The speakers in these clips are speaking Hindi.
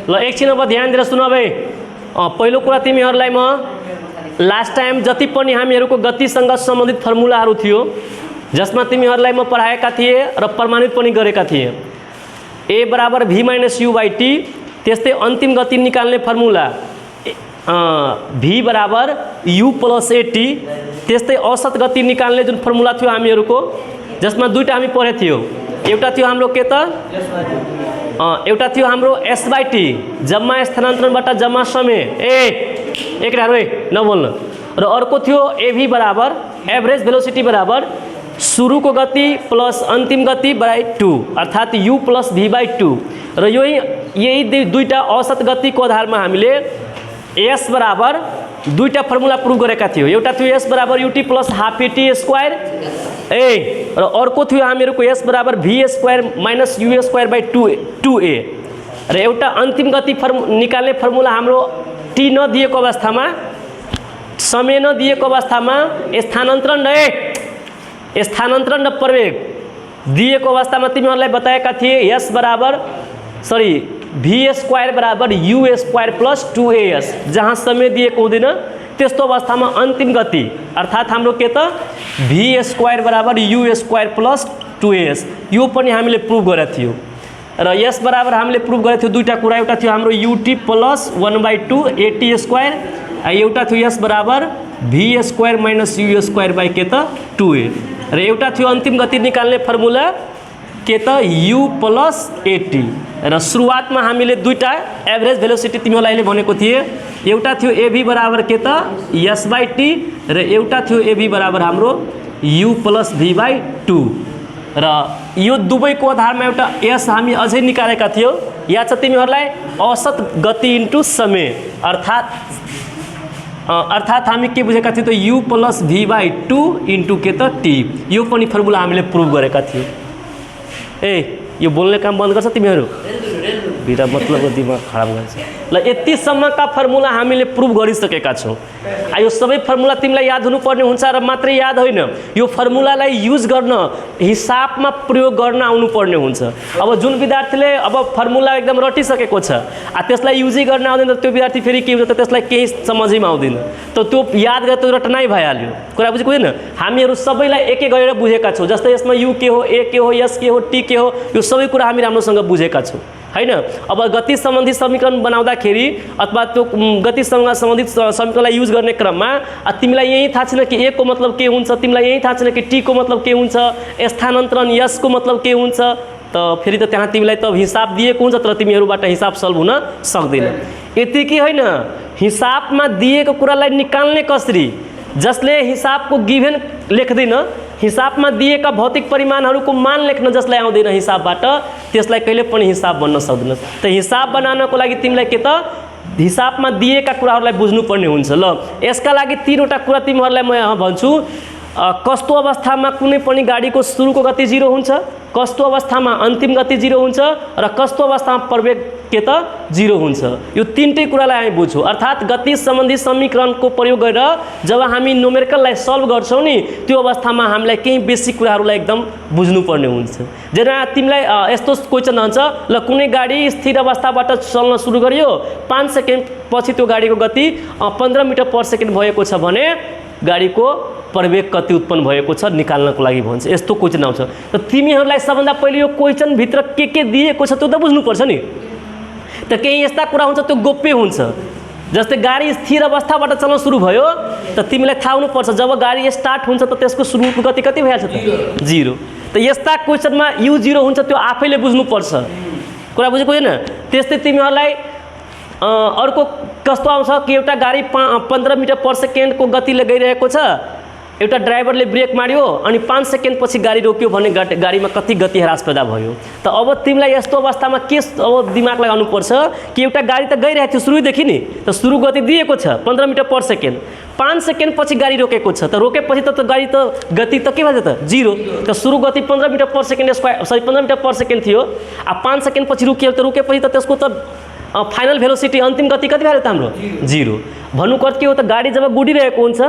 ल एकछिन अब ध्यान दिएर सुन भाइ। पहिलो कुरा तिमीहरूलाई म लास्ट टाइम जति पनि हामीहरूको गतिसँग सम्बन्धित फर्मुलाहरू थियो जसमा तिमीहरूलाई म पढाएका थिएँ र प्रमाणित पनि गरेका थिएँ। ए बराबर भी माइनस यू बाई टी, त्यस्तै अन्तिम गति निकाल्ने फर्मुला भी बराबर यू प्लस एटी, त्यस्तै औसत गति निकाल्ने जुन फर्मुला थियो हामीहरूको जसमा दुईटा हामी पढेको थियौँ। एउटा थियो हाम्रो के त एउटा थियो हाम्रो एस बाई टी जम्मा स्थानान्तरणबाट जम्मा समय एक नबोल्नु, र अर्को थियो एभी बराबर एभरेज भेलोसिटी बराबर सुरुको गति प्लस अन्तिम गति बाई 2 अर्थात् यू प्लस भी बाई 2। र यही दुईटा औसत गतिको आधारमा हामीले एस बराबर दुईटा फर्मुला प्रुभ गरेका थियौँ। एउटा थियो एस बराबर u t plus half a t square र अर्को थियो हामीहरूको एस बराबर v square minus u square by 2a। र एउटा अन्तिम गति निकाल्ने फर्मुला हाम्रो टी नदिएको अवस्थामा समय नदिएको अवस्थामा स्थानान्तरण र प्रवेग दिएको अवस्थामा तिमीहरूलाई बताएका थिए एस बराबर भी स्क्वायर बराबर यू स्क्वायर प्लस 2as, जहाँ समय दिएको हुँदैन त्यस्तो अवस्थामा अन्तिम गति अर्थात् हाम्रो के त भी स्क्वायर बराबर यू स्क्वायर प्लस 2as यो पनि हामीले प्रुभ गरेका थियौँ। र यस बराबर हामीले प्रुभ गरेको थियो दुईटा कुरा, एउटा थियो हाम्रो यूटी प्लस 1/2 एटी स्क्वायर, एउटा थियो यस बराबर v square minus u square by के त 2a, र एउटा थियो अन्तिम गति निकाल्ने फर्मुला के त यू प्लस एटी। र सुरुवातमा हामीले दुईटा एभरेज भेलोसिटी तिमीहरूलाई अहिले भनेको थिएँ, एउटा थियो एभी बराबर के त एस बाई टी र एउटा थियो एभी बराबर हाम्रो यू प्लस भी बाई 2। र यो दुवैको आधारमा एउटा एस हामी अझै निकालेका थियौँ, या छ तिमीहरूलाई औसत गति इन्टु समय अर्थात् हामी के बुझेका थियौँ त यू प्लस भी बाई 2 इन्टु के त टी। यो पनि फर्मुला हामीले प्रुभ गरेका थियौँ। यो बोल्ने काम बन्द गर्छ तिमीहरू, बिना मतलब दिमाग खराब गर्छ। ल यतिसम्मका फर्मुला हामीले प्रुभ गरिसकेका छौँ। यो सबै फर्मुला तिमीलाई याद हुनुपर्ने हुन्छ र मात्रै याद होइन, यो फर्मुलालाई युज गर्न हिसाबमा प्रयोग गर्न आउनुपर्ने हुन्छ। अब जुन विद्यार्थीले अब फर्मुला एकदम रटिसकेको छ त्यसलाई युजै गर्न आउँदैन त्यो विद्यार्थी फेरि के हुन्छ त त्यसलाई केही समझैमा आउँदैन, त त्यो याद गरेर त्यो रटनाइ भइहाल्यो। कुरा बुझेको होइन? हामीहरू सबैलाई एक एक गरेर बुझेका छौँ, जस्तै यसमा यु के हो, ए के हो, एस के हो, टी के हो, यो सबै कुरा हामी राम्रोसँग बुझेका छौँ होइन। अब गति सम्बन्धी समीकरण बनाउँदाखेरि अथवा त्यो गतिसँग सम्बन्धित समीकरणलाई युज गर्ने क्रममा तिमीलाई यही थाहा छैन कि ए को मतलब के हुन्छ, तिमीलाई यही थाहा छैन कि टी को मतलब के हुन्छ, स्थानान्तरण यस को मतलब के हुन्छ, त फेरि त त्यहाँ तिमीलाई त हिसाब दिएको हुन्छ तर तिमीहरूबाट हिसाब सल्भ हुन सक्दैन। यतिकै होइन, हिसाबमा दिएको कुरालाई निकाल्ने कसरी, जसले हिसाबको गिभेन लेख्दैन, हिसाबमा दिएका भौतिक परिमाणहरूको मान लेख्न जसलाई आउँदैन हिसाबबाट, त्यसलाई कहिले पनि हिसाब बन्न सक्दैन। त हिसाब बनाउनको लागि तिमीलाई के त हिसाबमा दिएका कुराहरूलाई बुझ्नुपर्ने हुन्छ। ल यसका लागि तीनवटा कुरा तिमीहरूलाई म यहाँ भन्छु। कस्तो अवस्थामा कुनै पनि गाडीको सुरुको गति 0 हुन्छ, कस्तो अवस्थामा अन्तिम गति 0 हुन्छ र कस्तो अवस्थामा प्रवेग के त 0 हुन्छ। यो तीनटै कुरालाई हामी बुझ्छौँ। अर्थात् गति सम्बन्धी समीकरणको प्रयोग गरेर जब हामी न्युमेरिकललाई सल्भ गर्छौँ नि त्यो अवस्थामा हामीलाई केही बेसिक कुराहरूलाई एकदम बुझ्नुपर्ने हुन्छ। जेना तिमीलाई यस्तो क्वेसन हुन्छ, ल कुनै गाडी स्थिर अवस्थाबाट चल्न सुरु गरियो, 5 सेकेन्ड पछि त्यो गाडीको गति 15 मिटर पर सेकेन्ड भएको छ भने गाडीको प्रवेग कति उत्पन्न भएको छ निकाल्नको लागि भन्छ। यस्तो क्वेसन आउँछ, त तिमीहरूलाई सबभन्दा पहिले यो क्वेसनभित्र के दिएको छ त्यो त बुझ्नुपर्छ नि। त केही यस्ता कुरा हुन्छ त्यो गोप्य हुन्छ, जस्तै गाडी स्थिर अवस्थाबाट चल्न सुरु भयो त तिमीलाई थाहा हुनुपर्छ जब गाडी स्टार्ट हुन्छ त त्यसको सुरुको गति कति भइहाल्छ त 0। त यस्ता क्वेसनमा यु 0 हुन्छ त्यो आफैले बुझ्नुपर्छ। कुरा बुझेको होइन? त्यस्तै तिमीहरूलाई अर्को कस्तो आउँछ कि एउटा गाडी 15 मिटर पर सेकेन्डको गतिले गइरहेको छ, एउटा ड्राइभरले ब्रेक मार्यो अनि 5 सेकेन्ड पछि गाडी रोक्यो भने गाडीमा कति गति ह्रास पैदा भयो। त अब तिमीलाई यस्तो अवस्थामा के अब दिमाग लगाउनुपर्छ कि एउटा गाडी त गइरहेको थियो सुरुदेखि नि, त सुरु गति दिएको छ 15 मिटर पर सेकेन्ड, 5 सेकेन्ड पछि गाडी रोकेको छ, त रोकेपछि त गाडी त गति त के भन्छ त 0। त सुरु गति 15 मिटर पर सेकेन्ड स्क्वायर 15 मिटर पर सेकेन्ड थियो, 5 सेकेन्ड पछि रोकियो त रोकेपछि त त्यसको त फाइनल भेलोसिटी अन्तिम गति कति भयो त हाम्रो 0। भन्नुको अर्थ के हो त गाडी जब गुडिरहेको हुन्छ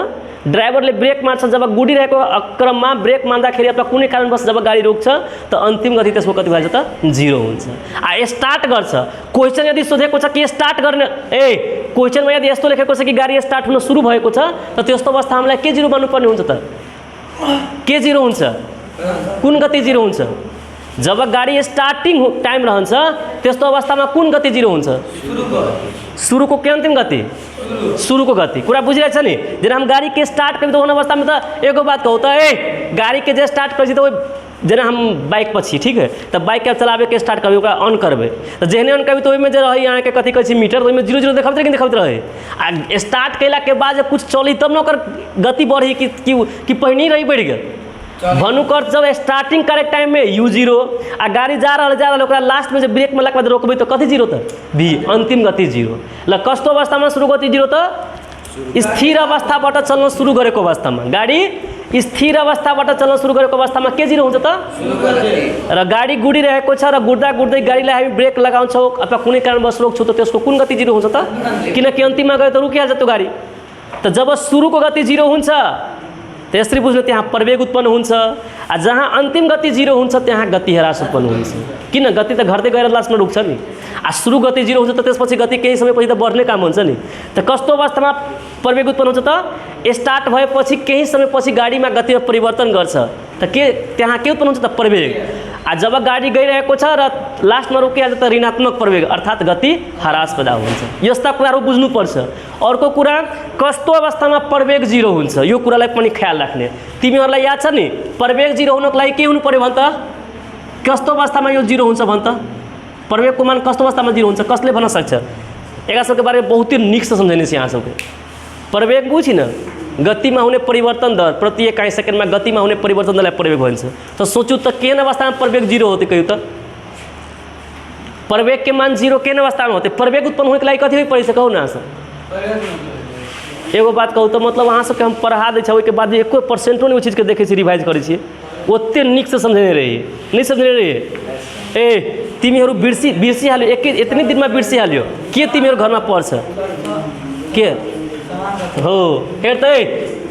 ड्राइभरले ब्रेक मार्छ जब गुडिरहेको क्रममा ब्रेक मार्दाखेरि अथवा कुनै कारणवश जब गाडी रोक्छ त अन्तिम गति त्यसको कति भइन्छ त 0 हुन्छ। स्टार्ट गर्छ, क्वेसन यदि सोधेको छ कि स्टार्ट गर्ने क्वेसनमा यदि यस्तो लेखेको छ कि गाडी स्टार्ट हुन सुरु भएको छ त त्यस्तो अवस्था हामीलाई के 0 बन्नुपर्ने हुन्छ त? के 0 हुन्छ? कुन गति 0 हुन्छ? जब गाडी स्टार्टिङ टाइम रहन्छ त्यस्तो अवस्थामा कुन गति 0 हुन्छ? सुरुको के अंतिम गति? सुरुको गति। कुरा बुझिरहेछ नि? जेना हम गाड़ी के स्टार्ट करी तो अवस्था में तो एगो बात कहू तो गाड़ी के जे स्टार्ट करी तो जेना हम बाइक पर छी, ठीक है, तो बाइक के चलाबे के स्टार्ट करबे ओकरा ऑन करबे तो जेहने ऑन करबे तो ओहिमे जे रही यहाँ के कथी कहै छी मीटर, तो ओहिमे 0 देखबे लेकिन देखबे रहे आ स्टार्ट कैला के बाद जब कुछ चली तब न ओकर गति बढ़ी कि पहिने रही बढ़ गेल। भनुकर जब स्टार्टिंग करे टाइम में U0 आ गाड़ी जा रहा ओकरा लास्ट में जब ब्रेक में लगा रोकबे तो कथी 0 त V अंतिम गति 0। ल कस्तो अवस्था में शुरू गति 0 त स्थिर अवस्थाबाट चल्न सुरु गरेको अवस्थामा गाडी स्थिर अवस्थाबाट चल्न सुरु गरेको अवस्थामा के 0 हुन्छ त? र गाडी गुडिरहेको छ र गुड्दा गुड्दै गाडीलाई हामी ब्रेक लगाउँछौँ अथवा कुनै कारणवश रोक्छौँ त त्यसको कुन गति 0 हुन्छ त? किनकि अन्तिममा गयो त रुकिहाल्छ त्यो गाडी। त जब सुरुको गति 0 हुन्छ तो यसरी बुझ्नु त्यहाँ प्रवेग उत्पन्न हुन्छ आ जहाँ अंतिम गति 0 हुन्छ त्यहाँ गति ह्रास उत्पन्न हुन्छ। किन? गति त घट्दै गएर लास्टमा रुक्छ नि। आ सुरु गति 0 हुन्छ त त्यसपछि गति केही समयपछि त बढ्ने काम हुन्छ नि। त कस्तो अवस्थामा प्रवेग उत्पन्न हुन्छ त? स्टार्ट भएपछि केही समयपछि गाडीमा गतिमा परिवर्तन गर्छ त के त्यहाँ के उत्पन्न हुन्छ त? प्रवेग। आ जब गाडी गइरहेको छ र लास्टमा रोकिहाल्छ त ऋणात्मक प्रवेग अर्थात् गति ह्रास पैदा हुन्छ। यस्ता कुराहरू बुझ्नुपर्छ। अर्को कुरा कस्तो अवस्थामा प्रवेग 0 हुन्छ यो कुरालाई पनि ख्याल राख्ने। तिमीहरूलाई याद छ नि प्रवेग 0 हुनको लागि के हुनु पर्यो भन त? कस्तो अवस्थामा यो 0 हुन्छ भन त? प्रवेगको मान कस्तो अवस्थामा 0 हुन्छ कसले भन्न सक्छ? एकरा सबके बारेमा बहुतै निक से समझने छ यहाँ सबके। प्रवेग बुझी न गति में होने परिवर्तन दर प्रति इकाई सेकंड में गति में होने परिवर्तन दर प्रवेग भन्छ। तो सोचू तो केन अवस्था में प्रवेग 0 होते कहियो त? प्रवेग के मान 0 केन अवस्था में होते? प्रवेग उत्पन्न होने के लागि कथी पढ़ी से कहू ना सर? एगो बात कहू तो मतलब अहाँ सबके हम पढ़ा दै छै के बाद 1% नहीं चीज के देखे छी रिवाइज करै छी ओते निक से समझने रहिए नहीं समझने रहिए। तिमीहरू बिर्सी हाल्यो इतने दिन में बिर्सी हाल्यो के तिमीहरू घर में पढ़छ के हो? हेर्दै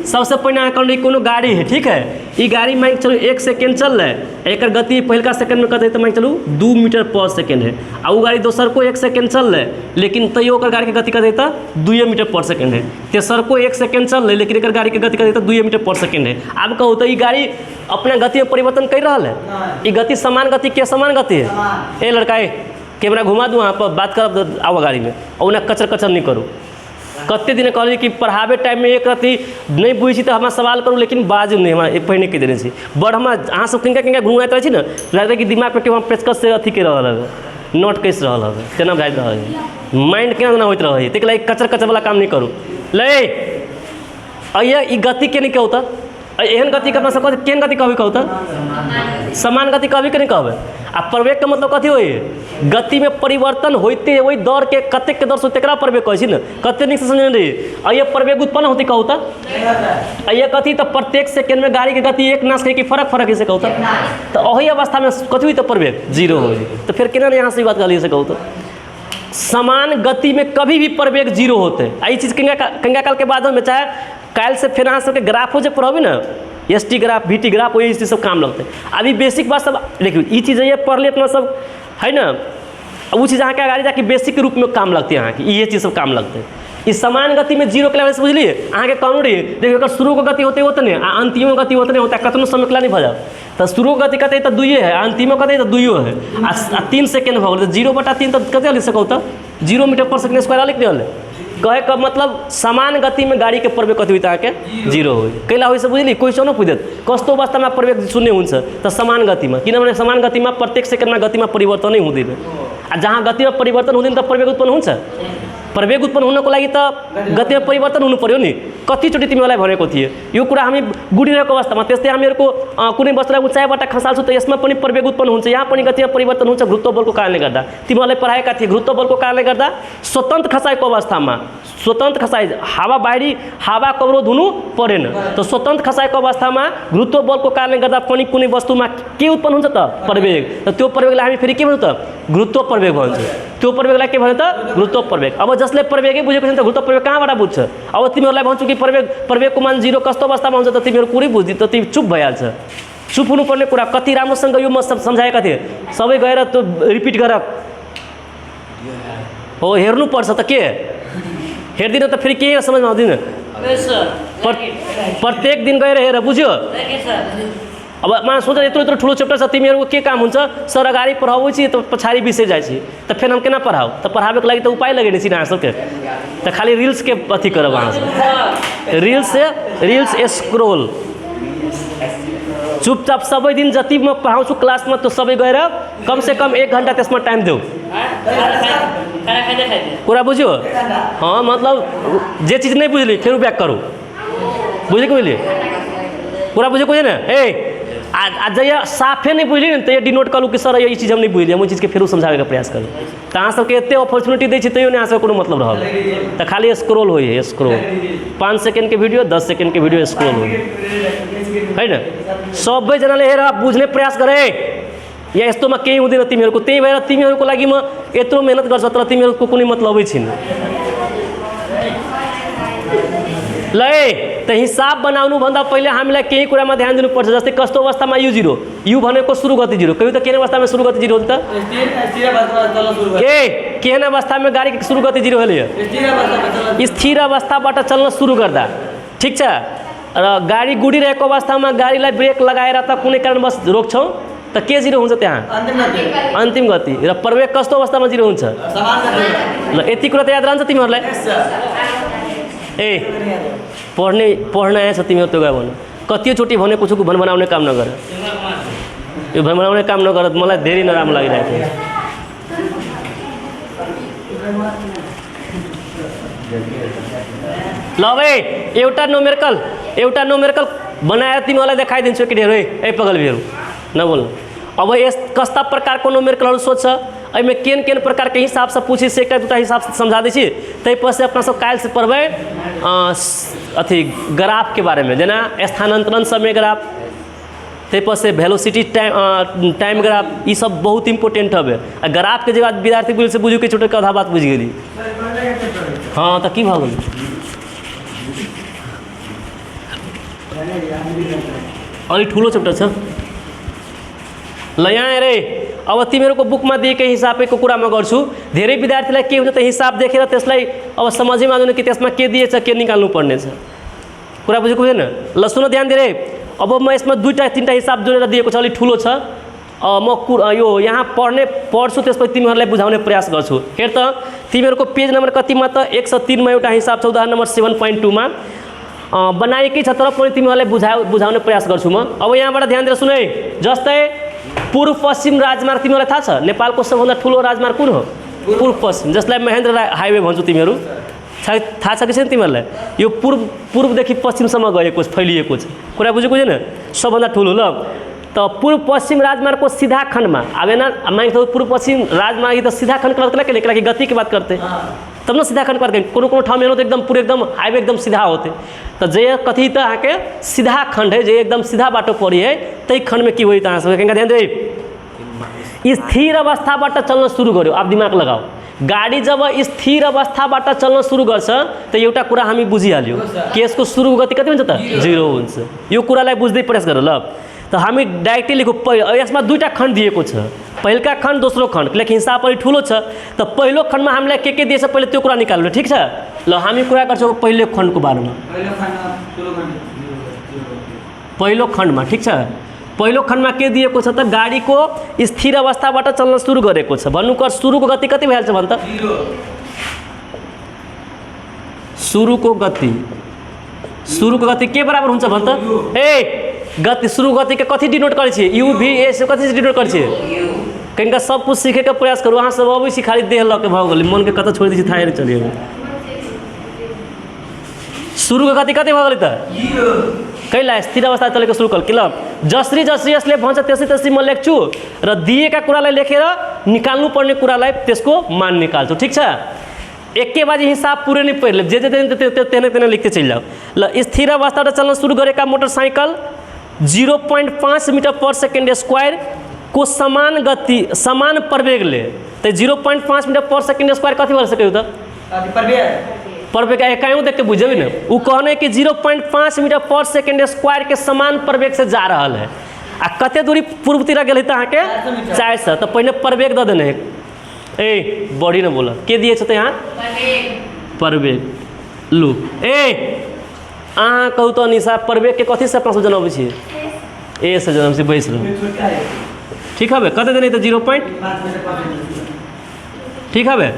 सबसे पहले अहाँ कोनो गाड़ी है, ठीक है, ये गाड़ी मान चलू 1 सेकेंड चल रहा है, एक गति पहलका सेकंड में कहते तो मान चलू 2 मीटर पर सेकेंड है आ वो गाड़ी दोसर को 1 सेकेंड चल रहा है लेकिन तैयो ओकर गाड़ी के गति कहते तो 2 मीटर पर सेकेंड है। तेसर को 1 सेकेंड चल रहा है लेकिन एक गाड़ी के गति कहते तो 2 मीटर पर सेकेंड है। अब कहू तो ये गाड़ी अपना गति में परिवर्तन कर रहा है? ये गति समान गति के समान गति है? ए लड़का कैमरा घुमा दूँ वहाँ पर बात करब आओ गाड़ी में और उन्हें कचर कचर नहीं करूँ। कते दिन कहली कि पढ़ाबे टाइम में एक रति नहीं बुझी तो हमारा सवाल करूँ लेकिन बाजू नहीं हमारा पहिने के देने छी बड़ हम अहाँ सब किनका घुमाइत रहे छी ना लगता है कि दिमाग पे वहाँ पेचकस से अथी के रहल है नोट कैसे रहल है तेना भाई रहे माइंड केना ना होइत रहे तक लाइक कचर कचर वाला काम नहीं करूँ। ले अइया ई गति के नहीं कहू तो एहन गति के अपना सब केहन गति कभी कहू तो समान गति कभी के नहीं कहबे। आ प्रवेग का मतलब कथी होई? गति में परिवर्तन होते वही दौड़ के कतेक के दौड़ से तेकरा प्रवेग कहै छी न कते निक से समझने रही। अइया प्रवेग उत्पन्न होती कहू तो अइया कथी तो प्रत्येक सेकेंड में गाड़ी के गति एक नाश के फरक फरक से कहू तो वही अवस्था में कथी हुई तो प्रवेग 0 हो तो फिर केना यहाँ से बात कहलिए से कहू तो समान गति में कभी भी प्रवेग 0 होते। यही चीज़ कंगा काल के बाद में चाहे काल से फिर अहाँ सबके ग्राफो जो पढ़बी ना ST ग्राफ VT ग्राफ वही चीज़ सब काम लगते। अभी बेसिक बात सब देखिए ये चीज़ ये पढ़ ले अपना सब है ना वो चीज़ अहाँ के गाड़ी जाके बेसिक के रूप में काम लगती है अहाँ की ये चीज़ सब काम लगते हैं। इस समान गति में 0 के लेवल से बुझलिए अहाँ के कानून रही देखिए अगर शुरू को गति होते होते नहीं अंतिमो गति होते नहीं होता कतनो समय के नहीं भजा तो शुरू गति कहते तो 2 है अंतिमो कहते तो 2 है आ 3 सेकेंड भऽ गेल 0/3 तो कते लिख सकू तो 0 मीटर पर सेकेंड स्क्वायर लिख दियल कहे का मतलब समान गति में गाड़ी के प्रवेग कथी होता है के 0 हो कैला हो से बुझली क्वेश्चनो पूछत कस्तो अवस्था में प्रवेग 0 हुन्छ तो समान गति में किनभने समान गति में प्रत्येक सेकेंड में गति में परिवर्तन नहीं हुँदैन आ जहाँ गति में परिवर्तन हुँदैन तो प्रवेग उत्पन्न हुन्छ। प्रवेग उत्पन्न हुनको लागि त गति में परिवर्तन हुनु पर्यो नि कतिचोटि तिमीलाई भनेको थिए यो कुरा हामी गुडिरहेको अवस्थामा त्यस्तै हामीहरूको कुनै वस्तुलाई उचाइबाट खसाल्छौँ त यसमा पनि प्रवेग उत्पन्न हुन्छ यहाँ पनि गतिमा परिवर्तन हुन्छ गुरुत्व बलको कारणले गर्दा। तिमीलाई पढाएका थिए गुरुत्व बलको कारणले गर्दा स्वतन्त्र खसाएको अवस्थामा स्वतन्त्र खसाइ हावा बाहिरी हावाको अवरोध हुनु परेन। त स्वतन्त्र खसाइको अवस्थामा गुरुत्व बलको कारणले गर्दा पनि कुनै वस्तुमा के उत्पन्न हुन्छ त प्रवेग। त त्यो प्रवेगलाई हामी फेरि के भन्छौँ त गुरुत्व प्रवेग भन्छौँ। त्यो प्रवेगलाई के भन्छ त गुरुत्व प्रवेग। अब जसले प्रवेगै बुझेको छैन त गुरुत्व प्रवेग कहाँबाट बुझ्छ। अब तिमीहरूलाई भन्छु कि प्रवेगको मान 0 कस्तो अवस्थामा हुन्छ त तिमीहरू कुरै बुझ्दै त तिमी चुप भइहाल्छ। चुप हुनुपर्ने कुरा कति राम्रोसँग यो म सम्झाएका थिएँ। सबै गएर त्यो रिपिट गर हो हेर्नुपर्छ त के हेर्दिन त फेरि केही समझमा आउँदैन। प्रत्येक दिन गएर हेर बुझ्यो। अब मान सोच यत्रो ठुलो चैप्टर छ तिमीहरूको के काम हुन्छ सर अगाडि पढ़ाबै छी त पछाडि बिसरि जाइ छी त फेर हम केना पढ़ाऊ त पढ़ाबैके लागि त उपाय लगेने छी अहाँ सबके त खाली रील्स के अथी करब अहाँ सब रील्स स्क्रोल चुपचाप सबै दिन जति म पढ़ाउँछु क्लासमा त्यो सबै गएर कम से कम 1 घण्टा त्यसमा टाइम देऊ। कुरा बुझ्यो। हाँ मतलब जे चीज नहीं बुझली फिर बैक करो बुझे मैले कुरा बुझे कोई ना ए आज जब साफे नहीं बुझली न तो ये डिनोट करूँ कि सर ये चीज़ हम नहीं बुझलिए वो चीज़ के फिर समझावे का प्रयास करूँ। तो अहाँ सबके एते अपॉर्चुनिटी दै छी तैयो नहीं अहाँ सबके कोनो मतलब रहल तो खाली स्क्रोल होइए स्क्रोल 5 सेकंड के वीडियो 10 सेकंड के वीडियो स्क्रोल होइए है ना। सबै जनाले हेर बुझ्ने प्रयास गरे या यस्तोमा केही हुँदैन तिमीहरूको। त्यही भएर तिमीहरूको लागि म यत्रो मेहनत गर्छ तर तिमीहरूको कुनै मतलबै छैन। ल त हिसाब बनाउनु भन्दा पहिले हामीलाई केही कुरामा ध्यान दिनुपर्छ। जस्तै कस्तो अवस्थामा u0 u भनेको सुरु गति 0 कहियो त केन अवस्थामा सुरु गति 0 हुन्छ त केन अवस्थामा गाडी सुरु गति 0 होले स्थिर अवस्थाबाट चल्न सुरु गर्दा ठीक छ र गाडी गुडिरहेको अवस्थामा गाडीलाई ब्रेक लगाएर त कुनै कारणवश रोक्छौँ त के 0 हुन्छ त्यहाँ अन्तिम गति र प्रवेग कस्तो अवस्थामा 0 हुन्छ ल यति कुरा त याद रहन्छ तिमीहरूलाई। ए पढ्न आएछ तिमीहरू त्यो गयो भने कतिचोटि भनेको छु भन बनाउने काम नगर यो भन बनाउने काम नगर मलाई धेरै नराम्रो लागिरहेको छ। ल भाइ एउटा नोमेरिकल बनाएर तिमीहरूलाई देखाइदिन्छु केटीहरू ए पगलबीहरू नबोल्नु। अब यस कस्ता प्रकारको नोमेरिकलहरू सोध्छ एहिमे केन केन प्रकार के हिसाब से पूछी से एक 2टा हिसाब से समझा दी तै पर से अपना सब काल्हि से पढ़बै अथी ग्राफ के बारे में जेना स्थानांतरण समय ग्राफ तै पर से वेलोसिटी टाइम ग्राफ ये सब बहुत इंपोर्टेंट हवे। आ ग्राफ के जब विद्यार्थी बुझ से बुझू के छोटे आधा बात बुझ गेली। हाँ तो की भ गेल अलि ठुलो चैप्टर छ ल यहाँ रे अब तिमीहरूको बुकमा दिएकै हिसाबको कुरा म गर्छु। धेरै विद्यार्थीलाई के हुन्छ त हिसाब देखेर त्यसलाई अब समझैमा आउँदैन कि त्यसमा के दिएछ के निकाल्नु पर्ने छ। कुरा बुझेको बुझेन ल सुन ध्यान दिएर अब म यसमा 2टा 3टा हिसाब जोडेर दिएको छ अलि ठुलो छ म यो यहाँ पढ्छु त्यसपछि तिमीहरूलाई बुझाउने प्रयास गर्छु। हेर त तिमीहरूको पेज नम्बर कतिमा त 103 मा एउटा हिसाब छ उदाहरण नम्बर 7.2 मा बनाएकै छ तर पनि तिमीहरूलाई बुझाउने प्रयास गर्छु म। अब यहाँबाट ध्यान दिएर सुन है जस्तै पूर्व पश्चिम राजमार्ग तिमीहरूलाई थाहा छ नेपालको सबभन्दा ठुलो राजमार्ग कुन हो पूर्व पश्चिम जसलाई महेन्द्र हाइवे भन्छौ तिमीहरू थाहा छ कि छैन तिमीहरूलाई यो पूर्वदेखि पश्चिमसम्म गएको फैलिएको छ। कुरा बुझेको छैन सबभन्दा ठुलो ल त पूर्व पश्चिम राजमार्ग को सीधा खंड में अब ना मान तो पूर्व पश्चिम राजमार्ग तो सीधा खंड की बात करें गति की बात करते तब ना सीधा खंड करते कोनो ठाव में तो एकदम पूरे एकदम हाईवे एकदम सीधा होते तो जे कथी तो अहाँ के सीधा खंड है जे एकदम सीधा बाटो पड़ी है तई खंड में की हुई तो अहाँ ध्यान दे स्थिर अवस्था चलना शुरू करो। आप दिमाग लगाओ गाड़ी जब स्थिर अवस्था चलना शुरू गर्छ तो एउटा कुरा हामी बुझिहाल्यो कि यसको सुरु गति कति हुन्छ त 0 हुन्छ। यो कुरालाई बुझ्दै प्रयास गर ल। तो हामी डाइरेक्टली लेखो यसमा दुईटा खण्ड दिएको छ पहिलका खण्ड दोस्रो खण्ड लेकिन हिसाब अलि ठुलो छ तो पहिलो खण्डमा हामीलाई के दिएछ पहिले त्यो कुरा निकाल्नु ठीक छ। ल हामी कुरा गर्छौं पहिलो खण्डको बारेमा पहिलो खण्डमा ठीक छ। पहिलो खण्डमा के दिएको छ त गाडीको स्थिर अवस्थाबाट चल्न सुरु गरेको छ भन्नुको सुरुको गति कति भइहाल्छ भन्छ त सुरुको गति के बराबर हुन्छ भन्छ त ए गति शुरू गति के कथी डिनोट करे छी यू भी ए से कथी से डिनोट करे छी कनिका सब कुछ सीखे के प्रयास करू अहाँ सब अबै छी खाली देह ल के भ गेल मन के कत छोड़ दी छी थाहे नहीं चलिए शुरू के गति कति भ गेल त कैला स्थिर अवस्था चलेको शुरू कर किल जसरी जसरी यसले भन्छ त्यसै त्यसै म लेख्छु र दिएका कुरालाई लेखेर निकाल्नु पर्ने कुरालाई त्यसको मान निकाल्छु ठीक छ। एके बाजी हिसाब पूरे नहीं पढ़ ले, जे तेने तेने लिखते चल जाओ। ल स्थिर अवस्था चलना शुरू करेगा मोटरसाइकिल 0.5 मीटर पर सेकेंड स्क्वायर को समान गति समान प्रवेग ले, तो 0.5 मीटर पर सेकेंड स्क्वायर कथी बोल सके प्रवेग इकाइयों देख के बुझेबी ना। वो कहने कि 0.5 मीटर पर सेकेंड स्क्वायर के समान प्रवेग से जा रहा है आ कते दूरी पूर्व तीरा गए तो अहाँके 400, तो पहले प्रवेग दे देने ए बड़ी ने बोला के दिए छते यहाँ प्रवेग लू ए अहाँ कहू तो निशा प्रवेग के कथी से अपना सब जनबै छी ए से जनम से बैस रहो ठीक है कते देने तो 0. ठीक है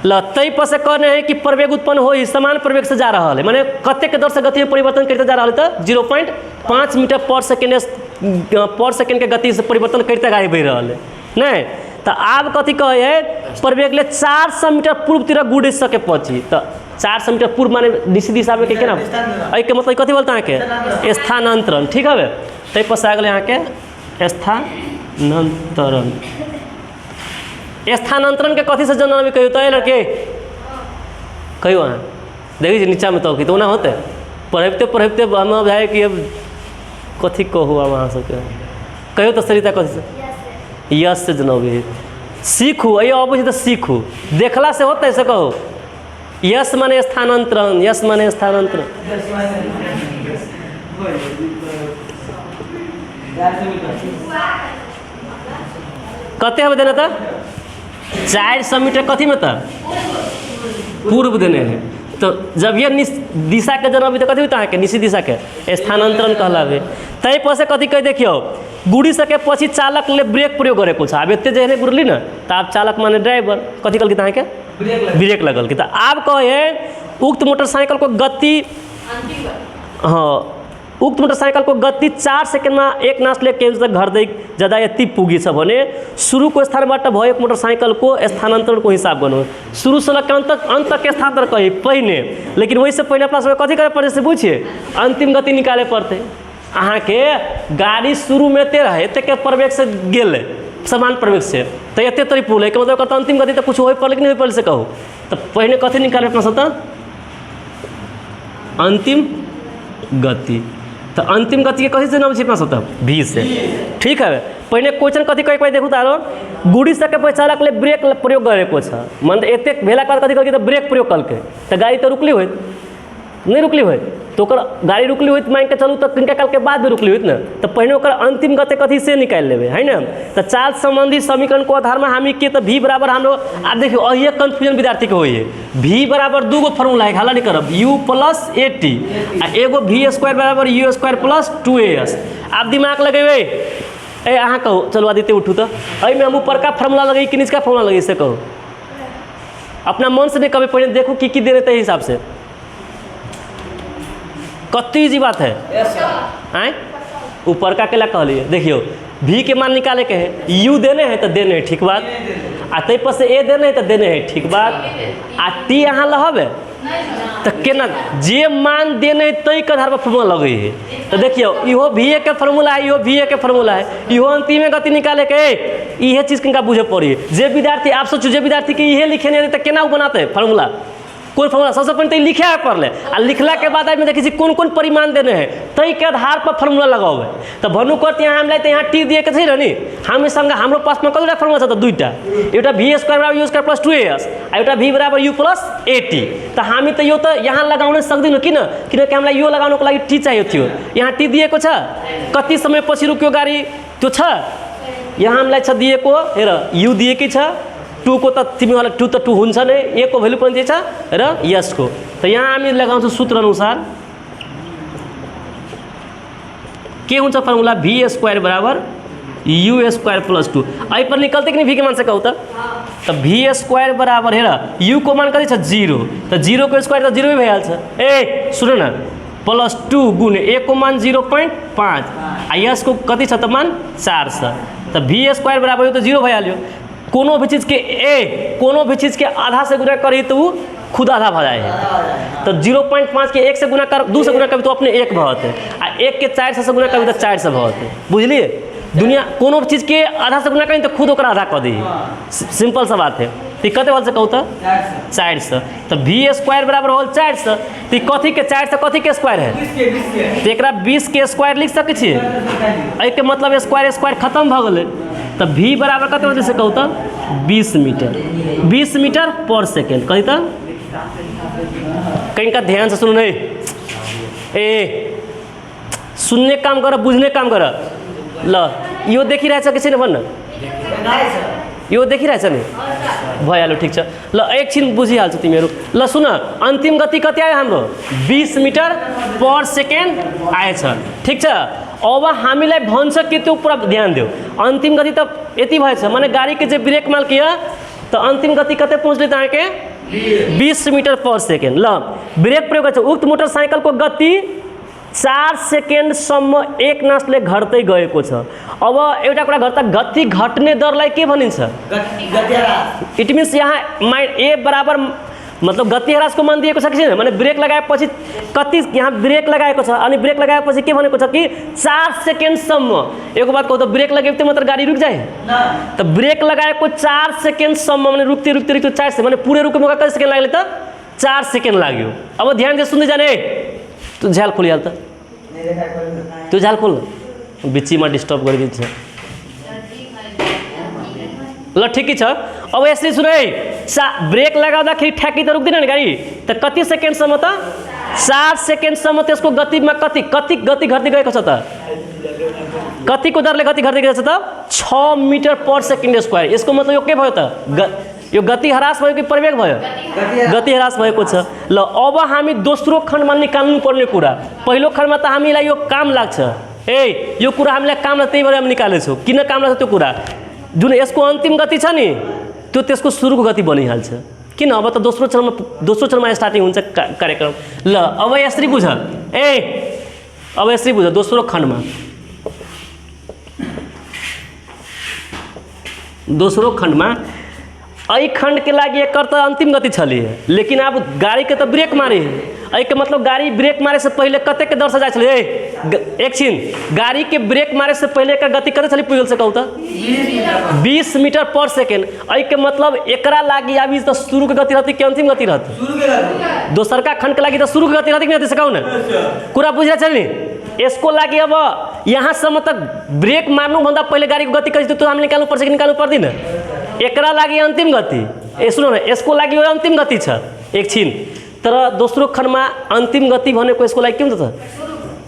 ल तई पर से कहने हैं कि प्रवेग उत्पन्न हो समान प्रवेग से जा रहा है, माने कते के दर से गति में परिवर्तन करते जा रहा है तो 0.5 मीटर पर सेकेंड के गति से परिवर्तन करते गाड़ी बढ़ रहा है नहीं। तो आब कथी कहे है प्रवेग ले 400 मीटर पूर्व तीर गुड़ सके पहुँची, तो 400 मीटर पूर्व माने दिशा दिशा में के ना के मतलब कथी बोलता है के स्थानांतरण। ठीक है तई पर से आ गए यहाँ के स्थानांतरण। स्थानांतरण के कथी से जनम कहियो तो लड़के कहियो अहाँ देखिए नीचा में तो ना होते पढ़ते हम है कि अब कथी कहू अब अहाँ सबके कहियो तो सरिता कथी से यश से जनबे सीखू अयो अब तो सीखू देखला से होता है से कहो यश माने स्थानांतरण यश माने स्थानांतरण कते हमें देना था 400 मीटर कथी में था पूर्व देने हैं, तो जब ये दिशा के जनबी तो कथी होता है निशी दिशा के स्थानांतरण कहलावे। तई पर से कथी कह देखियो गुड़ी सके पछी चालक ले ब्रेक प्रयोग करे कुछ आब एते जेहने गुड़ली ना तो आप चालक माने ड्राइवर कथी कल के ब्रेक लगल तो आप कहे उक्त मोटरसाइकिल को गति हाँ उक्त मोटरसाइकिल को गति 4 सेकेंड में एक नाश लेके तक घर दे ज़्यादा यति पुगी सब भने शुरू को स्थान बाट भएको मोटरसाइकिल को स्थानांतरण को हिसाब गर्नु शुरू से अंत तक के स्थानांतरण कही पहिने, लेकिन वही से पहले अपना सब कथी करे पड़े से पूछिए अंतिम गति निकाले पड़ते। अहाँ के गाड़ी शुरू में ते रहे ते के प्रवेग से गेल समान प्रवेग से तो एते तरी पुल है मतलब कहता अंतिम गति तो कुछ हो पड़े कि नहीं हो पड़े से कहो तो पहले कथी निकाले अपना सब अंतिम गति, तो अंतिम गति के कथी से नाम अपना सब भी से। ठीक है पहले क्वेश्चन कथी कह पाए देखू तारो गुड़ी सके पे चालक ले ब्रेक प्रयोग करे को छ मन एते भेला कर कथी करके तो ब्रेक प्रयोग करके तो गाड़ी तो रुकली होत नहीं रुकली होत तो ओकर गाड़ी रुकली होत मान के चलू तो किनका काल के बाद भी रुकली होत ना तो पहले ओकर अंतिम गति कथी से निकाल लेबे है ना। तो चाल संबंधी समीकरण को आधार में हामी के तो v बराबर हम लोग आ देखियो ये कंफ्यूजन विद्यार्थी के होइए v बराबर दू गो फार्मूला है हाला नहीं करब u प्लस at आ एगो v स्क्वायर बराबर u स्क्वायर प्लस 2as। आप दिमाग लगेबे ए अहाँ कहो चलो आदित्य उठू तो अई में हम ऊपर का फार्मूला लगे कि नीचे का फार्मूला लगे से कहो अपना मन से नहीं कभी पहले देखो की दे रहे हिसाब से कत्ती इजी बात है आए ऊपर का केला कह लिए देखियो v के मान निकाले के है u देने हैं तो देने है ठीक बात आ तई पर से a देने हैं तो देने है ठीक बात आ t यहाँ लहबे तो केना जे मान देने तई के आधार पर फार्मूला लगे है। तो देखियो इहो va के फार्मूला है इहो va के फार्मूला है इहो अंतिम गति निकाले के इहे चीज किनका बुझे पड़ी जे विद्यार्थी आप सोचो जे विद्यार्थी के इहे लिखे नहीं तो केना बनाते फार्मूला कोई फार्मूला सबसे पहले तो लिखे है पढ़ ले आ लिखला के बाद में देखी कौन कौन परिमाण देने हैं तई के आधार पर फार्मूला लगाओ तो भनु करते यहाँ हम लाते यहाँ टी दिए के थे रहनी हम संग हमरो पास में कल फार्मूला था दुईटा एटा v स्क्वायर बराबर u स्क्वायर प्लस 2as आ एटा v बराबर u प्लस at तो हम तो यो तो यहाँ लगाउने सक्दिन कि किनकि हामीलाई यो लगाउनको लागि टी चाहियो थियो यहाँ टी दिएको छ कति समय पछि रुक्यो गाडी त्यो छ यहाँ हामीलाई छ दिएको हेर u दिएकै छ 2 को तो तिमी वाला 2 तो 2 हुन्छ नै a को भ्यालु पनि दिएछ र s को तो यहाँ हामी लगाउँछौँ सूत्र अनुसार के हुन्छ फर्मुला v स्क्वायर बराबर u स्क्वायर प्लस 2 आई पर निकलते कि नहीं v के मान से कहू तो v स्क्वायर बराबर हेर u को मान कति छ 0 तो 0 को स्क्वायर तो 0 ही भइहाल्छ ए सुन न प्लस 2 गुणे a को मान 0.5 आ s को कति छ त मान 400 तो v स्क्वायर बराबर तो 0 भइहाल्यो कोनो भी चीज़ के कोनो भी चीज़ के आधा से गुना करी तो वो खुद आधा भ जाए तो 0.5 के 1 से गुना कर 2 से गुना कभी तो अपने 1 भवते आ 1 के 4 से गुना कभी तो 4 से भवते बुझलिए दुनिया कोनो भी चीज़ के आधा से गुना करी तो खुद ओकरा आधा कर दी सिंपल सा बात है। तो कते भल से कहू तो 400। तो वी स्क्वायर बराबर होल 400। तो कथी के 400 कथी के स्क्वायर है तो एक 20 के स्क्वायर लिख सके छे। के मतलब स्क्वायर स्क्वायर खत्म भ गए। तो वी बराबर कते वजह से कहू तो 20 मीटर 20 मीटर पर सेकेंड। कही तो कहीं का ध्यान से सुनो नहीं ए सुनने काम कर बुझने काम कर ल यो देखी रहे किसी ने भन्न यो देखी रहे नहीं भइहाल्यो ठीक छ ल एकछिन बुझिहाल्छु तिमीहरू। ल सुन अन्तिम गति कति आयो हाम्रो 20 मीटर पर सेकेन्ड आएछ ठीक छ। अब हामीलाई भन्छ कि त्यो पुरा ध्यान देऊ अन्तिम गति त यति भएछ माने गाड़ी के जे ब्रेक माल किया तो अंतिम गति कते पहुँचले त के 20 मीटर पर सेकेंड। ल ब्रेक प्रयोग गर्छ उक्त मोटरसाइकल को गति 4 सेकेन्डसम्म एक नासले घट्दै गएको छ। अब एउटा कुरा गर्दा गति घट्ने दरलाई के भनिन्छ इट मिन्स यहाँ ए बराबर मतलब गति ह्रास को मान दिएको छ कि छैन माने ब्रेक लगाएपछि कति यहाँ ब्रेक लगाएको छ अनि ब्रेक लगाएपछि के भनेको छ कि 4 सेकेन्डसम्म। एगो बात कहू त ब्रेक लगाएपछि मात्र गाडी रुक जाए त ब्रेक लगाएको 4 सेकेन्डसम्म माने रुक्दै रुक्दै रुक्दै 4 सेकेन्ड माने पुरै रुक्नुमा कति सेकेन्ड लाग्यो त 4 सेकेन्ड लाग्यो। अब ध्यान दे सुन्दै जाने तू झ्याल खोलिहाल त तू झ्याल खोल बिचीमा डिस्टर्ब गरिदिन्छ ल ठिकै छ। अब यसरी सुन है ब्रेक लगाउँदाखेरि ठ्याक्कै त रुक्दैन नि गाडी त कति सेकेन्डसम्म त 4 सेकेन्डसम्म त्यसको गतिमा कति कति गति घट्दै गएको छ त कतिको दरले गति घट्दै गएको छ त 6 मीटर पर सेकेन्ड स्क्वायर। यसको मतलब यो के भयो त यो गति ह्रास भयो कि प्रवेग भयो गति ह्रास भएको छ। ल अब हामी दोस्रो खण्डमा निकाल्नु पर्ने कुरा पहिलो खण्डमा त हामीलाई यो काम लाग्छ ए यो कुरा हामीलाई काम लाग्छ त्यही भएर हामी निकालेछौँ किन काम लाग्छ त्यो कुरा जुन यसको अन्तिम गति छ नि त्यो त्यसको सुरुको गति बनिहाल्छ किन अब त दोस्रो चरणमा स्टार्टिङ हुन्छ कार्यक्रम। ल अब यसरी बुझ ए अब यसरी बुझ दोस्रो खण्डमा अई खंड के लागी एक तो अंतिम गति छली है लेकिन अब गाड़ी के तो ब्रेक मारे है के मतलब गाड़ी ब्रेक मारे से पहले कते के दर से जाए छले एक छिन गाड़ी के ब्रेक मारे से पहले का गति कते छली पुगल से कहू त 20 मीटर पर सेकेंड। अई के मतलब एकरा लागी अब तो शुरू के गति रहती कि अंतिम गति रहती दोसर का खंड के लागी तो शुरू के गति रहती कि नहीं कहू न पूरा बुझ रहा चलनी इसको लागी अब यहाँसम्म तक ब्रेक मार्नु भन्दा पहले गाड़ी को गति कति तो हम निकाल्नु पर्छ कि निकाल्नु पर्दैन एकरा लागि अंतिम गति ए सुनो न यसको लागि अंतिम गति छ एकछिन तर दोस्रो खण्डमा अंतिम गति भनेको यसको लागि के हुन्छ त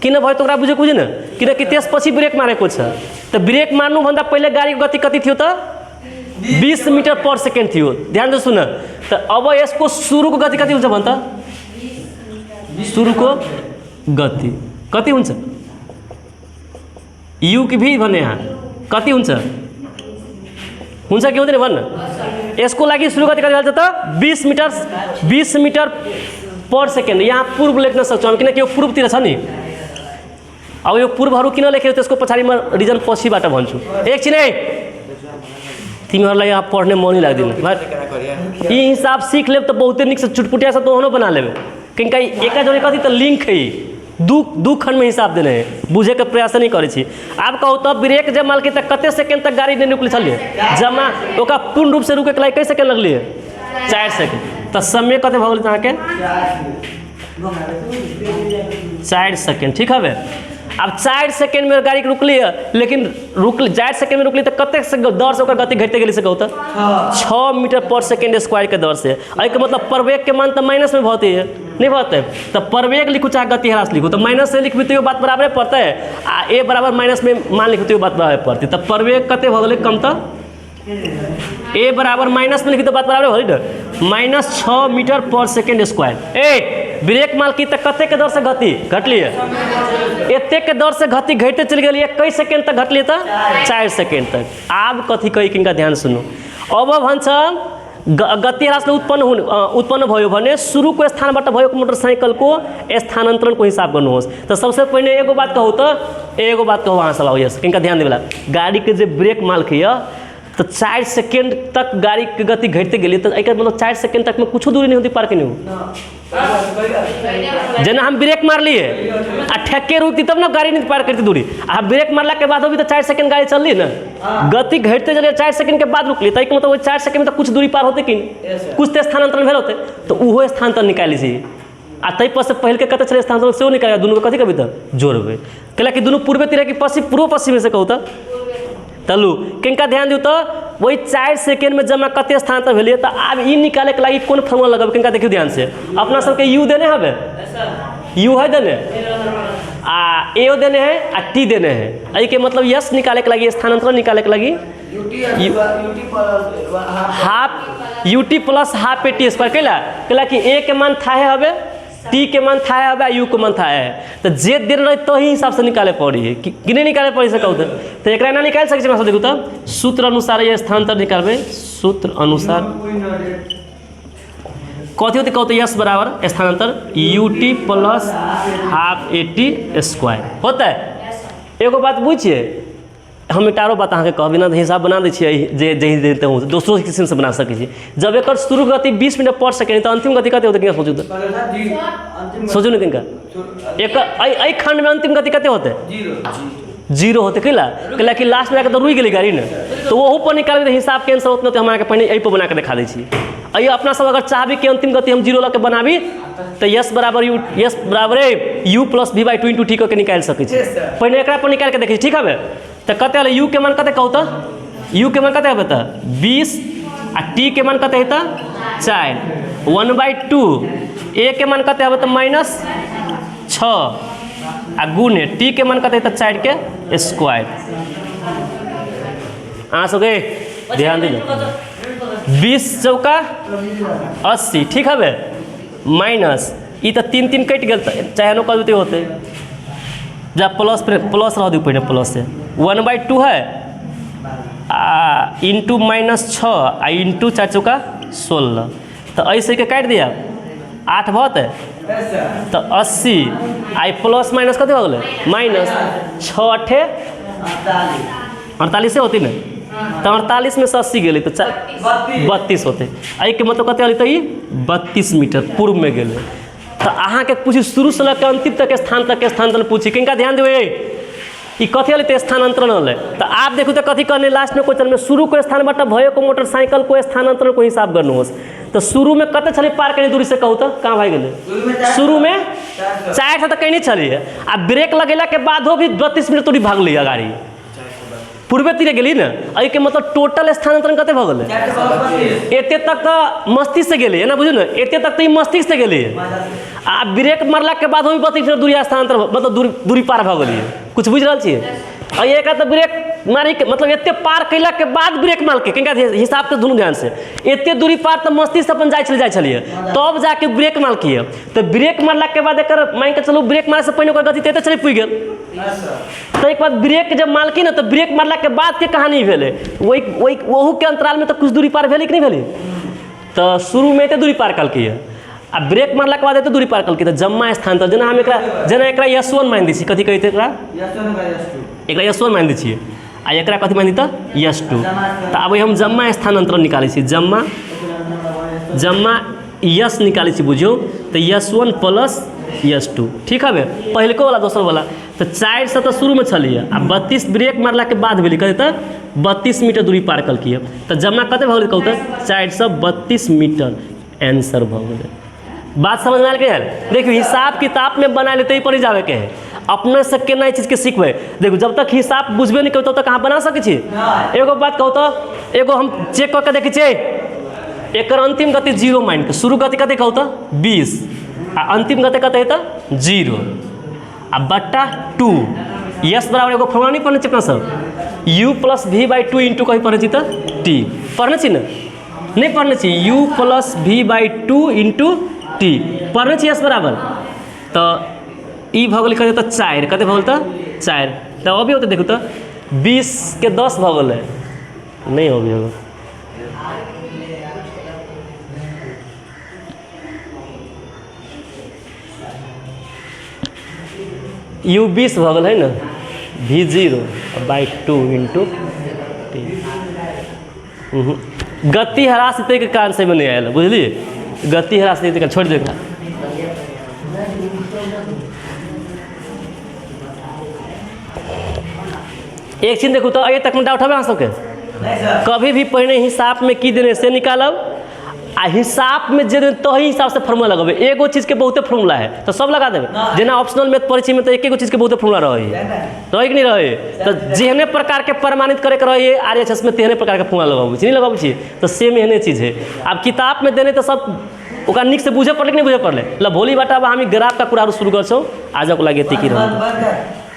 किन भयो त ओकरा बुझेको बुझिन किनकि त्यसपछि ब्रेक मारेको छ त ब्रेक मार्नु भन्दा पहिले गाडीको गति कति थियो त 20 मीटर पर सेकेन्ड थियो। ध्यान दे सुन त अब यसको सुरुको गति कति हुन्छ भन त सुरुको गति कति हुन्छ यू की भी भन्ने यहाँ कति हुन्छ कि हुँदैन भन्न यसको लागि सुरु गति कति हाल्छ त 20 मीटर पर सेकेन्ड। यहाँ पूर्व लेख्न सक्छौँ किनकि यो पूर्वतिर छ नि अब यो पूर्वहरू किन लेखेको त्यसको पछाडि म रिजन पछिबाट भन्छु एकछिन है तिमीहरूलाई यहाँ पढ्ने मन लाग्दैन यी हिसाब सीख लेब त बहुते निक से चुटपुटिया से तो होनो बना लेबे क्योंकि एका जोड़े कथी त लिंक है दू खंड में हिसाब देने है बुझे के प्रयास नहीं करे छी। आप कहो तो ब्रेक जब माल के तक कते सेकंड तक गाड़ी नहीं रुकली चलिए जमा ओका पूर्ण रूप से रुके के लिए कई सेकंड लगली है 4 सेकंड तो समय कते भगल अहाँ के 4 सेकंड ठीक है। अब 4 सेकंड में गाड़ी रुकली है लेकिन 4 सेकंड में रुकली तो कते से दर से गति घटते गेली से कहू त 6 मीटर पर सेकंड स्क्वायर के दर से अई के मतलब प्रवेग के मान तो माइनस में भौते है नहीं भौते तो प्रवेग लिखू चाहे गति ह्रास लिखू तो माइनस से लिखबी तो बात बराबर पड़ता है आ ए बराबर माइनस में मान लिखू तो बात बराबर पड़ती तो प्रवेग कते भ गेलै कम तो ए बराबर माइनस में लिखी तो बात बराबर हो -6 मीटर पर सेकेंड स्क्वायर। ए ब्रेक माल की तक कते के दर से गति घटली है एते के दर से गति घटते चल गई कई सेकेंड तक घटली त 4 सेकेंड तक। आब कथी कही किनका ध्यान सुनो अब भन्छ गति ह्रासले उत्पन्न भयो भने सुरुको स्थानबाट भएको मोटरसाइकलको स्थानान्तरणको हिसाब गर्नुहोस्। त सबसे पहिले एगो बात कहू त एगो बात कहू अहाँ सब यस किनका ध्यान देबला गाड़ी के जे ब्रेक माल खिया तो 4 सेकेंड तक गाड़ी के गति घटते गेली तो एक मतलब 4 सेकेंड तक में कुछ दूरी नहीं होती पार के नहीं जना हम ब्रेक मार लिए आ ठेके रुकती तब ना गाड़ी नहीं पार करती दूरी। आ ब्रेक मारला के बाद अभी तो 4 सेकेंड गाड़ी चल रही ना, गति घटते चलिए 4 सेकेंड के बाद रुकली तो मतलब वो 4 सेकेंड में तो कुछ दूरी पार होते कि कुछ तो स्थानांतरण भेल होते तो उहो स्थानांतरण निकाल लीजिए। आ तई पर से पहल के कते चले स्थानांतरण से निकाल दोनों को कथी कभी तो जोड़बे कैला कि दोनों पूर्वे तीर की पश्चिम पूर्व पश्चिम में से कहू तो तलू किनका ध्यान दियो तो वही 4 सेकेंड में जमा कते स्थानांतरण भेलिए तो अब ई निकाले के लागि कौन फॉर्मूला लगाबे किनका देखियो ध्यान से अपना सबके यू देने हबे यू है देने आ ए देने है आ टी देने है आई के मतलब यस निकाले के लागि स्थानांतरण निकाले के लागि half u t plus half a t square कैला कि ए के मान था हबे टी के मान था है यू के मान था है तो जे देर रहे तो ही हिसाब से निकाले पड़ी है कि नहीं निकाले पड़ी से कहू तो एक ना निकाल सके देखू तो सूत्र अनुसार ये स्थानांतर निकालबे सूत्र अनुसार कथी होती कहते यस बराबर स्थानांतर U T plus half a t square होता है। एगो बात बुझिए हम एक आरो बात अहाँ कहबी ना हिसाब बना दी जे देते हूँ दोसरो किस्म से बना सके जब एक शुरू गति 20 मिनट पर सेकेंड तो अंतिम गति कते होते क्या सोचू तो सोचू नहीं किनका एक खंड में अंतिम गति कते होते जीरो होते कैला कि लास्ट में आके तो रुक गई गाड़ी ना तो वहू पर निकाल हिसाब के आंसर उतना तो हम पहले यही पर बना के दिखा दी अये अपना सब अगर चाहबी कि अंतिम गति हम जीरो ला के बनाबी तो यस बराबर U plus V by 2 into T करके निकाल सके पहले एक पर निकाल के देखिए ठीक है तो कते यू के मान कते कहू तो यू के मान कते है तो 20 आ टी के मान कते है तो 4 1/2 ए के मान कते है तो -6 आ गुने टी के मान कते है तो 4 के स्क्वायर। आ सके ध्यान दीजिए 20 चौका 80 ठीक है माइनस ई तो 3 कट गए चाहे नो कभी होते जा प्लस रह दी पहले प्लस से 1/2 है इंटू -6 आ इंटू 4 चौका 16 तो ऐसे के काट दिया 8 बहुत है तो 80 आई प्लस माइनस कते हो गए -6 8 48 से होती ना तो 48 में से 80 गए तो 32 होते आई के मतलब कते तो ये 32 मीटर पूर्व में गए तो अहाँ के पूछी शुरू से लेकर अंतिम तक स्थानांतरण पूछी किनका ध्यान देवे ये कथी वाले स्थानांतरण वाले तो आप देखो तो कथी करने लास्ट में क्वेश्चन में शुरू को स्थान बटा भयो को मोटरसाइकिल को स्थानांतरण को हिसाब करना हो तो शुरू में कते चलिए पार करने दूरी से कहू तो कहाँ भाई गए शुरू में 4 तो कहीं नहीं चलिए आ ब्रेक लगेला के बाद हो भी 32 मिनट तोड़ी भाग लिया गाड़ी पूर्वे तीरे गेली ना अई के मतलब टोटल स्थानांतरण कते भ गेले एते तक तो मस्तिष्क से गेले ना बुझू ना एते तक तो मस्तिष्क से गेले आ ब्रेक मारला के बाद हम 32 मिनट दूरी स्थानांतरण मतलब दूरी पार भ गेली कुछ बुझ रहल छियै अई एक तो ब्रेक मारी के मतलब एते पार कैला के बाद ब्रेक मार के किनका हिसाब से दुनू ध्यान से एते दूरी पार तो मस्तिष्क अपन जाय छलिए तब जाके ब्रेक मार किए तो ब्रेक मारला के बाद एकर मान के चलो ब्रेक मारे से पहले ओकर गति तेते चले पुइ गेल तो एक बार ब्रेक जब मारकी ना तो ब्रेक मारला के बाद के कहानी भेले वही के अंतराल में तो कुछ दूरी पार भेले कि नहीं भेले तो शुरू में एते दूरी पार कल किए आ ब्रेक मारला के बाद एते दूरी पार कल किए तो जम्मा स्थानांतरण जना हम एकरा S1 मान दी छी कथी कहते एकरा S1 मान दी छी आ एकरा कथी मान दी तो S2 तो अब हम जम्मा स्थानांतरण निकाले छी जम्मा यस निकाले छी बुझियो तो S1 प्लस S2 ठीक है पहले वाला दोसर वाला तो 4 से तो शुरू में चलिए आ 32 ब्रेक मारला के बाद भेली कहते तो 32 मीटर दूरी पार कल किए तो जमा कते भ गेल कहू तो 432 मीटर आंसर भ गेल। बात समझ में आयल के देखियो हिसाब किताब में बना लेते ही पड़ी जावे के है अपने से केना चीज के सीखबे देखो जब तक हिसाब बुझबे नहीं करते तब तक कहाँ बना सके छी एगो बात कहू तो एगो हम चेक करके देखी छे एक अंतिम गति 0 मान के शुरू गति कते कहू तो 20 आ अंतिम गति कते है तो 0 आ बट्टा 2 यस बराबर एगो फॉर्मूला नहीं पढ़ने अपना सब u plus V by 2 into कहीं पढ़े तो टी पढ़ने छी ना नहीं पढ़ने छी u plus V by 2 into T पढ़ने छी यस बराबर तो ई भ गेल कते तो 4 कते भ गेल तो 4 तो अभी होते देखो तो 20 के 10 भ गेल नहीं अभी होगा u 20 भ गेल है ना v0 बाई 2 इंटू टी गति ह्रास के कारण से नहीं आयल बुझलिए गति ह्रास छोड़ देगा एक चीज देखू तो ये तक में डाउट है अहाँ सबके कभी भी पहले हिसाब में की देने से निकालब आ हिसाब में जे तो ही हिसाब से फॉर्मूला लगेबे एगो चीज के बहुते फॉर्मूला है तो सब लगा देबे जेना ऑप्शनल मैथ परिचय में तो एक चीज के बहुते फॉर्मूला रहे कि नहीं रहे तो जेहने प्रकार के प्रमाणित करे के रहे आरएचएस में तेहने प्रकार के फॉर्मूला लगाबू नहीं लगाबू छी तो सेम एहने चीज है अब किताब में देने तो सब ओका निक से बुझे पड़ले कि नहीं बुझे पड़ले ला भोली बाटा हम ग्राफ का कुरा शुरू कर छो आज को लागे की रह